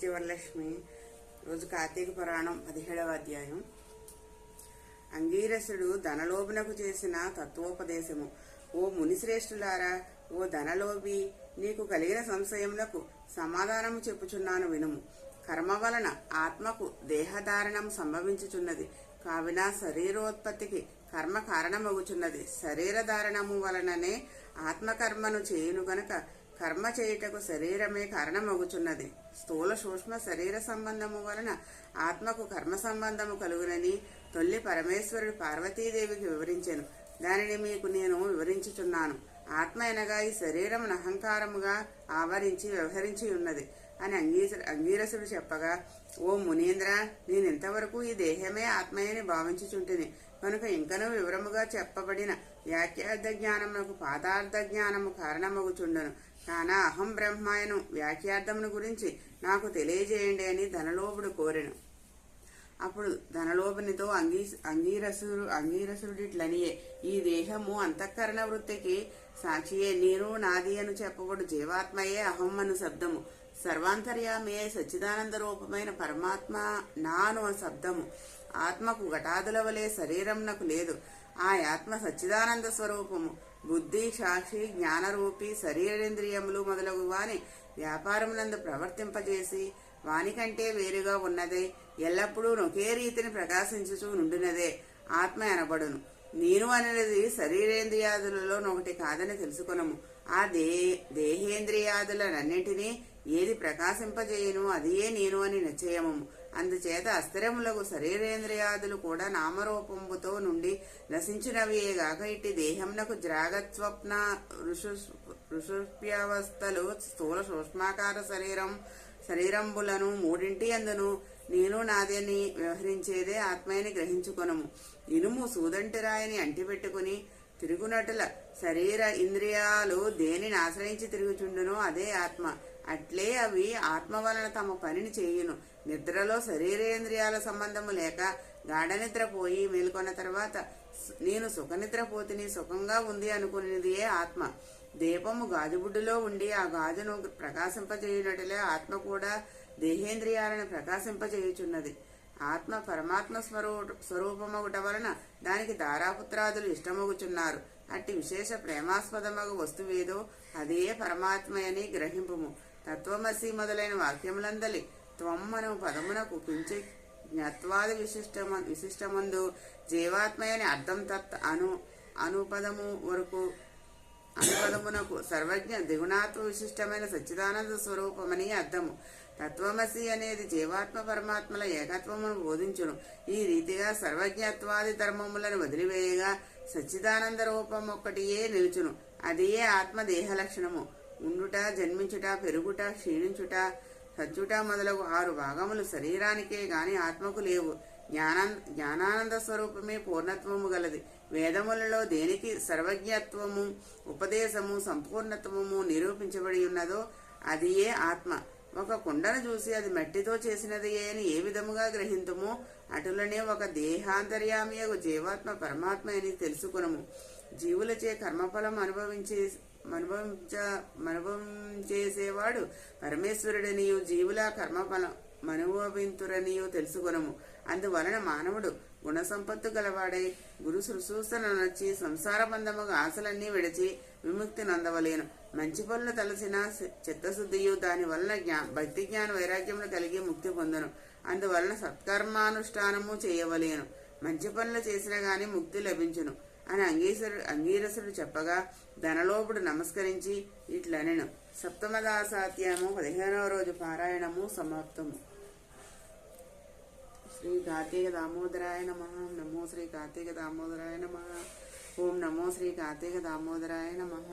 చివరలక్ష్మి. రోజు కార్తీక పురాణం 17వ అధ్యాయం. అంగీరసుడు ధనలోభునకు చేసిన తత్వోపదేశము. ఓ మునిశ్రేష్ఠులారా, ఓ ధనలోభి, నీకు కలిగిన సంశయములకు సమాధానము చెప్పుచున్నాను వినుము. కర్మ వలన ఆత్మకు దేహధారణం సంభవించుచున్నది, కావున శరీరోత్పత్తికి కర్మ కారణమగుచున్నది. శరీరధారణము వలననే ఆత్మకర్మను చేయును గనక కర్మ చేయుటకు శరీరమే కారణమగుచున్నది. స్థూల సూక్ష్మ శరీర సంబంధము వలన ఆత్మకు కర్మ సంబంధము కలుగునని తొల్లి పరమేశ్వరుడు పార్వతీదేవికి వివరించెను. దానిని మీకు నేను వివరించుచున్నాను. ఆత్మ అనగా ఈ శరీరమును అహంకారముగా ఆవరించి వ్యవహరించి ఉన్నది అని అంగీరసుడు చెప్పగా, ఓ మునీంద్ర, నేనింతవరకు ఈ దేహమే ఆత్మయని భావించుచుంటిని కనుక ఇంకనూ వివరముగా చెప్పబడిన వ్యాఖ్యార్థ జ్ఞానమునకు పాదార్థ జ్ఞానము కారణమగుచుండను. కాన అహం బ్రహ్మాయను వ్యాఖ్యార్థమును గురించి నాకు తెలియజేయండి అని ధనలోభుడు కోరెను. అప్పుడు ధనలోభునితో అంగీరసుడిట్లనియే, ఈ దేహము అంతఃకరణ వృత్తికి సాక్షియే. నేను నాది అను చెప్పబడు జీవాత్మయే అహం అను శబ్దము. సర్వాంతర్యామయే సచ్చిదానంద రూపమైన పరమాత్మ నాను శబ్దము. ఆత్మకు ఘటాదుల వలె శరీరంనకు లేదు. ఆ ఆత్మ సచ్చిదానంద స్వరూపము. బుద్ధి, సాక్షి, జ్ఞానరూపి శరీరేంద్రియములు మొదలగు వాని వ్యాపారమునందు ప్రవర్తింపజేసి వానికంటే వేరుగా ఉన్నదే, ఎల్లప్పుడూ ఒకే రీతిని ప్రకాశించుచూ నుండినదే ఆత్మ అనబడును. నేను అనేది శరీరేంద్రియాదులలో ఒకటి కాదని తెలుసుకొనము. ఆ దేహేంద్రియాదులన్నింటినీ ఏది ప్రకాశింపజేయును అదియే నేను అని నిశ్చయము. అందుచేత అస్థిరములకు శరీరేంద్రియాదులు కూడా నామరూపంబుతో నుండి నశించినవియేగాక ఇట్టి దేహంనకు జాగ్రత్స్వప్న ఋషుప్యావస్థలు స్థూల సూక్ష్మాకార శరీరంబులను మూడింటి అందును నేను నాదని వ్యవహరించేదే ఆత్మయని గ్రహించుకొనము. ఇనుము సూదంటి రాయిని అంటిపెట్టుకుని తిరుగునటుల శరీర ఇంద్రియాలు దేనిని ఆశ్రయించి తిరుగుచుండునో అదే ఆత్మ. అట్లే అవి ఆత్మ వలన తమ పనిని చేయును. నిద్రలో శరీరేంద్రియాల సంబంధము లేక గాఢనిద్రపోయి మేల్కొన్న తర్వాత నేను సుఖనిద్రపోతిని, సుఖంగా ఉంది అనుకునేదియే ఆత్మ. దీపము గాజుబుడ్డులో ఉండి ఆ గాజును ప్రకాశింపజేయునట్లే ఆత్మ కూడా దేహేంద్రియాలను ప్రకాశింపజేయుచున్నది. ఆత్మ పరమాత్మ స్వరూపమగుట వలన దానికి దారాపుత్రాదులు ఇష్టమగుచున్నారు. అట్టి విశేష ప్రేమాస్పదమగు వస్తువేదో అదే పరమాత్మయని గ్రహింపుము. తత్వమసి మొదలైన వాక్యములందలి త్వం అను పదమునకు కించి జ్ఞత్వాది విశిష్టమందు జీవాత్మయని అర్థం తత్ అనుపదము వరకు అనుపదమునకు సర్వజ్ఞ దిగుణాత్మ విశిష్టమైన సచ్చిదానంద స్వరూపమని అర్థము. తత్వమసి అనేది జీవాత్మ పరమాత్మల ఏకత్వమును బోధించును. ఈ రీతిగా సర్వజ్ఞత్వాది ధర్మములను వదిలివేయగా సచ్చిదానంద రూపం ఒక్కటియే నిలుచును. అదియే ఆత్మ దేహ లక్షణము. ఉండుట, జన్మించుట, పెరుగుట, క్షీణించుట, సచ్చుట మొదలగు 6 భాగములు శరీరానికే గాని ఆత్మకు లేవు. జ్ఞానానంద స్వరూపమే పూర్ణత్వము గలది. వేదములలో దేనికి సర్వజ్ఞత్వము, ఉపదేశము, సంపూర్ణత్వము నిరూపించబడి ఉన్నదో అదియే ఆత్మ. ఒక కుండను చూసి అది మట్టితో చేసినది అని ఏ విధముగా గ్రహింతుమో అటులనే ఒక దేహాంతర్యామియగు జీవాత్మ పరమాత్మ అని తెలుసుకునము. జీవులచే కర్మఫలం అనుభవించేసేవాడు పరమేశ్వరుడనియు జీవుల కర్మఫలం అనుభవింతురనియు తెలుసుకునము. అందువలన మానవుడు గుణసంపత్తు గలవాడై గురు శుశ్రూషను నచ్చి సంసార బంధముగా ఆశలన్నీ విడిచి విముక్తి నందవలేను. మంచి పనులు తలసిన చిత్తశుద్ధియు దాని వలన భక్తి జ్ఞాన వైరాగ్యములు కలిగి ముక్తి పొందను. అందువలన సత్కర్మానుష్ఠానము చేయవలేను. మంచి పనులు చేసిన గాని ముక్తి లభించును అని అంగీరసుడు చెప్పగా ధనలోభుడు నమస్కరించి ఇట్లనెను. సప్తమదాసాధ్యాయము 15వ రోజు పారాయణము సమాప్తము. శ్రీ కార్తీక దామోదరాయ నమః. నమో శ్రీ కార్తీక దామోదరాయ నమః. ఓం నమో శ్రీ కార్తీక దామోదరాయ నమః.